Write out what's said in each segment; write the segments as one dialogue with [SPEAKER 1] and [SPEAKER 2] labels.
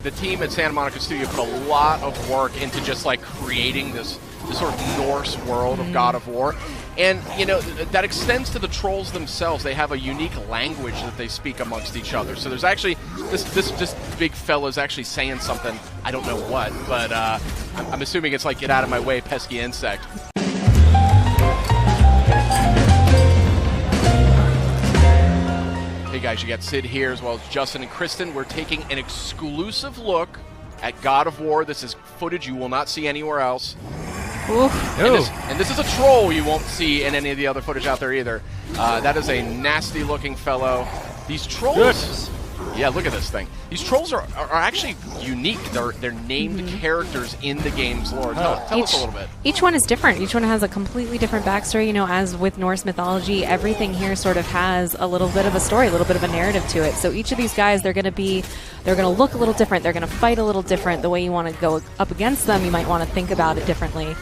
[SPEAKER 1] the team at Santa Monica Studio put a lot of work into just like creating this sort of Norse world of God of War. And, you know, that extends to the trolls themselves. They have a unique language that they speak amongst each other. So there's actually, this big fella's actually saying something, I don't know what, but I'm assuming it's like, get out of my way, pesky insect. Hey guys, you got Sid here as well as Justin and Kristen. We're taking an exclusive look at God of War. This is footage you will not see anywhere else. And this is a troll you won't see in any of the other footage out there either. That is a nasty-looking fellow. These trolls... Goodness. Yeah, look at this thing. These trolls are actually unique. They're named characters in the game's lore. Tell us a little bit.
[SPEAKER 2] Each one is different. Each one has a completely different backstory. You know, as with Norse mythology, everything here sort of has a little bit of a story, a little bit of a narrative to it. So each of these guys, they're going to look a little different. They're going to fight a little different. The way you want to go up against them, you might want to think about it differently.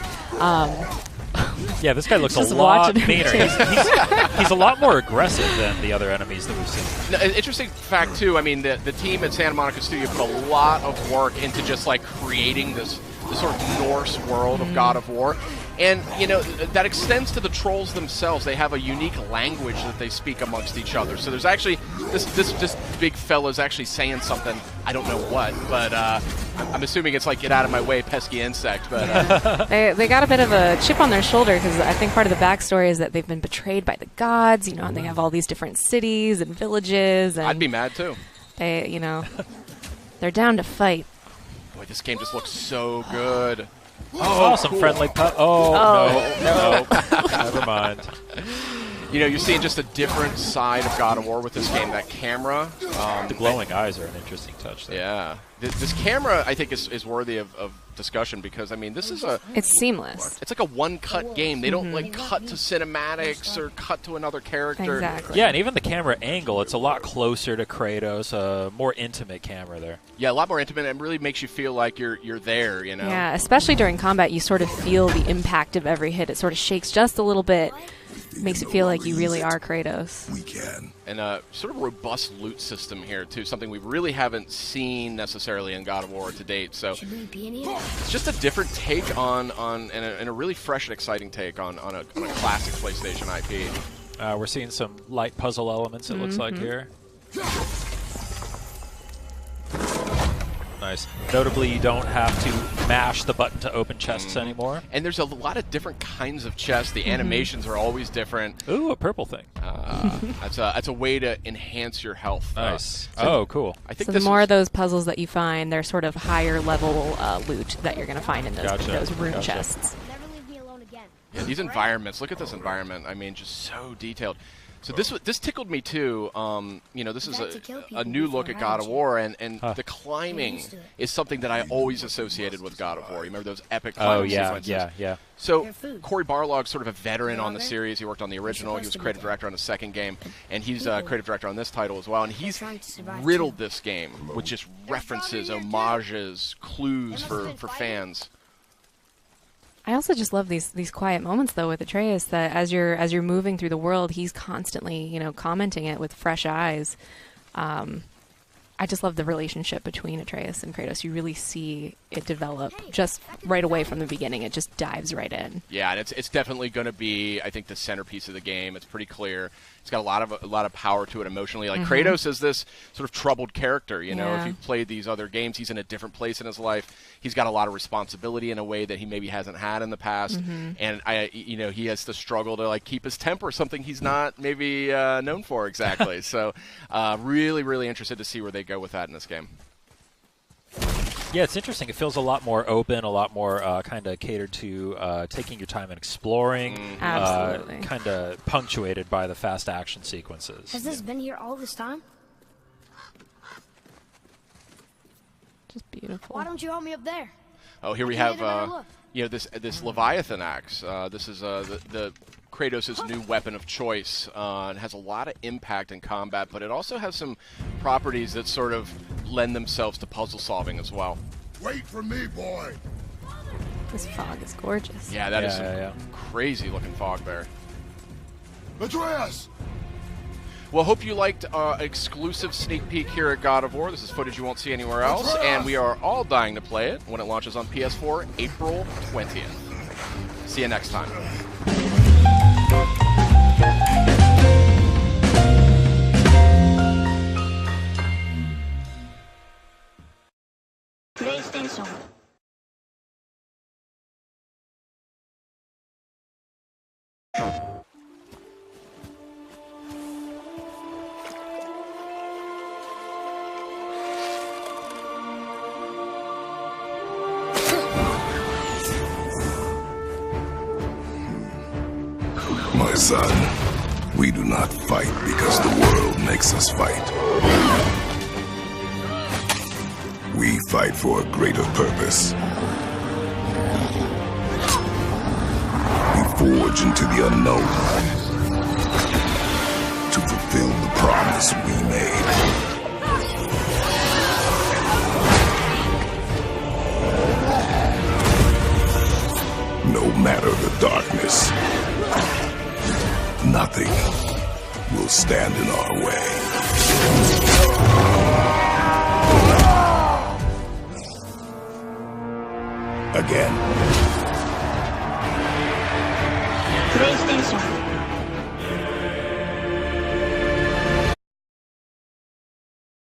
[SPEAKER 3] Yeah, this guy looks a lot meaner. He's a lot more aggressive than the other enemies that we've seen.
[SPEAKER 1] Now, interesting fact, too, I mean, the team at Santa Monica Studio put a lot of work into just, like, creating this sort of Norse world of God of War. And, you know, that extends to the trolls themselves. They have a unique language that they speak amongst each other. So there's actually, this big fella's actually saying something, I don't know what, but I'm assuming it's like, get out of my way, pesky insect. But
[SPEAKER 2] they got a bit of a chip on their shoulder because I think part of the backstory is that they've been betrayed by the gods, you know, and they have all these different cities and villages. And
[SPEAKER 1] I'd be mad, too.
[SPEAKER 2] They, you know, they're down to fight.
[SPEAKER 1] Boy, this game just looks so good.
[SPEAKER 3] Oh, some cool. Friendly pup. No. Never mind.
[SPEAKER 1] You know, you're seeing just a different side of God of War with this game. That camera.
[SPEAKER 3] The glowing eyes are an interesting touch there.
[SPEAKER 1] Yeah. This camera, I think, is worthy of discussion because, I mean, this is
[SPEAKER 2] it's seamless.
[SPEAKER 1] It's like a one-cut game. They don't, like, cut to cinematics or cut to another character.
[SPEAKER 2] Exactly.
[SPEAKER 3] Yeah, and even the camera angle, it's a lot closer to Kratos, a more intimate camera there.
[SPEAKER 1] Yeah, a lot more intimate, and really makes you feel like you're there, you know?
[SPEAKER 2] Yeah, especially during combat, you sort of feel the impact of every hit. It sort of shakes just a little bit. Makes it feel like you really are Kratos.
[SPEAKER 4] We can.
[SPEAKER 1] And a sort of robust loot system here, too. Something we really haven't seen necessarily in God of War to date. So it's just a different take and a really fresh and exciting take on a classic PlayStation IP.
[SPEAKER 3] We're seeing some light puzzle elements, it looks like here. Nice. Notably, you don't have to mash the button to open chests anymore.
[SPEAKER 1] And there's a lot of different kinds of chests. The animations are always different.
[SPEAKER 3] Ooh, a purple thing.
[SPEAKER 1] That's a way to enhance your health.
[SPEAKER 3] Nice. Cool.
[SPEAKER 1] I think
[SPEAKER 2] so the more of those puzzles that you find, they're sort of higher level loot that you're going to find in those rune chests.
[SPEAKER 5] Never leave me alone again.
[SPEAKER 1] Yeah, these environments. Look at this environment. I mean, just so detailed. So this tickled me too. You know, this is a new look at God of War, and the climbing is something that I always associated with God of War. You remember those epic climbing sequences?
[SPEAKER 3] Yeah.
[SPEAKER 1] So Cory Barlog's sort of a veteran on the series. He worked on the original. He was creative director on the second game, and he's creative director on this title as well. And he's riddled this game with just references, homages, clues for fans.
[SPEAKER 2] I also just love these quiet moments though with Atreus, that as you're moving through the world, he's constantly, you know, commenting it with fresh eyes. I just love the relationship between Atreus and Kratos. You really see it develop just right away from the beginning. It just dives right in.
[SPEAKER 1] Yeah, and it's definitely going to be, I think, the centerpiece of the game. It's pretty clear. It's got a lot of power to it emotionally. Like Kratos is this sort of troubled character. You know, if you've played these other games, he's in a different place in his life. He's got a lot of responsibility in a way that he maybe hasn't had in the past. And he has to struggle to like keep his temper, something he's not maybe known for exactly. So, really, really interested to see where they go with that in this game.
[SPEAKER 3] Yeah, it's interesting. It feels a lot more open, a lot more kind of catered to taking your time and exploring.
[SPEAKER 2] Absolutely.
[SPEAKER 3] Kind of punctuated by the fast action sequences.
[SPEAKER 5] Has this been here all this time?
[SPEAKER 2] Just beautiful.
[SPEAKER 5] Why don't you help me up there?
[SPEAKER 1] Oh, here we have this Leviathan axe. This is the Kratos' new weapon of choice. It has a lot of impact in combat, but it also has some properties that sort of lend themselves to puzzle solving as well.
[SPEAKER 4] Wait for me, boy.
[SPEAKER 2] This fog is gorgeous.
[SPEAKER 1] Yeah, that is some crazy looking fog there.
[SPEAKER 4] Atreus!
[SPEAKER 1] Well, hope you liked exclusive sneak peek here at God of War. This is footage you won't see anywhere else, and we are all dying to play it when it launches on PS4 April 20th. See you next time.
[SPEAKER 5] PlayStation.
[SPEAKER 4] My son, we do not fight because the world makes us fight. We fight for a greater purpose. We forge into the unknown to fulfill the promise we made. No matter the darkness, nothing will stand in our way. Again.
[SPEAKER 5] PlayStation.